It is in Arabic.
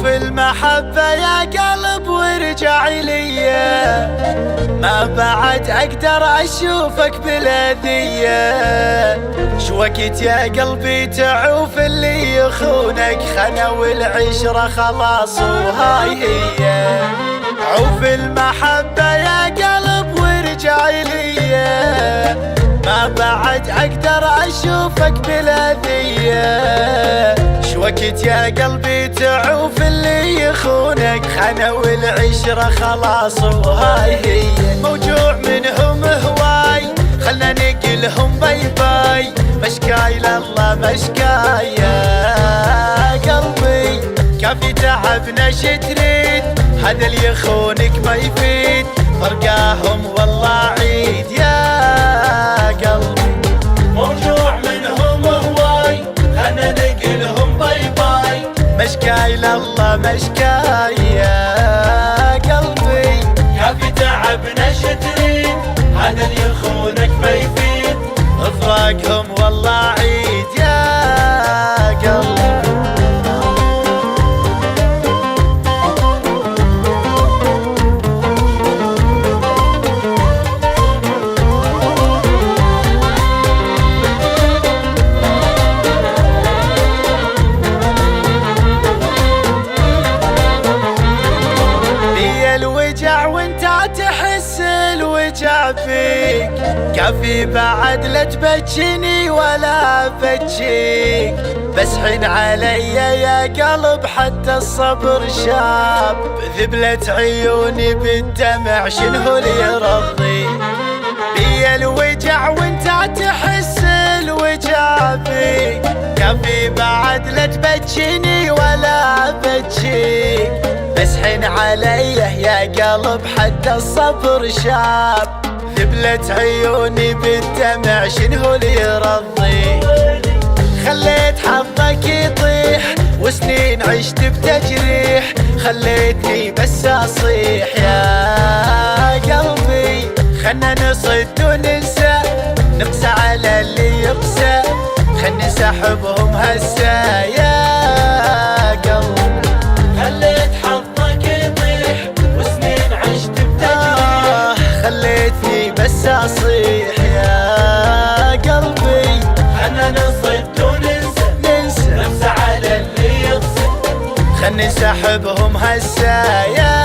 المحبة يا قلب وارجع ليا، ما بعد اقدر اشوفك بالاذية. شوكت يا قلبي تعوف اللي يخونك، خنا والعشرة خلاص وهاي هي. عوف المحبة يا قلب وارجع ليا، ما بعد اقدر اشوفك بالاذية. شوكت يا قلبي تعوف اللي يخونك، خنا والعشرة خلاص وهاي هي. موجوع منهم هواي خلنا نقلهم باي باي، مشكاي لله مشكاي يا قلبي. كافي تعبنا شتريد، هذا اللي يخونك ما يفيد، فرقاهم والله عيد يا قلبي. موجوع منهم هواي خلنا نقلهم باي باي، مشكاي لله مشكاي يا قلبي. كافي تعبنا شتريد، هذا اللي يخونك ما يفيد، افراقهم والله عيد يا قلبي. وانت تحس الوجع فيك، كافي بعد لا تبجني ولا بجيك. بس حن علي يا قلب حتى الصبر شاب، ذبلة عيوني بالدمع شنو اللي يرضي. بي الوجع وانت تحس الوجع فيك، كافي بعد لا تبجني ولا بجيك. بس حن علي يا قلب حتى الصبر شاب، ذبلة عيوني بالدمع شنو اللي يرضي. خليت حظك يطيح وسنين عشت بتجريح، خليتني بس اصيح يا قلبي. خلنا نصد وننسى، نقسى على اللي يقسى، خلنا نسحبهم هسه يا قلبي. خليت حظك يطيح وسنين عشت بتجريح، خليتني بس اصيح يا قلبي. خلنا نصد وننسى، ننسى نقسى على اللي يقسى، خلنا نسحبهم هسه يا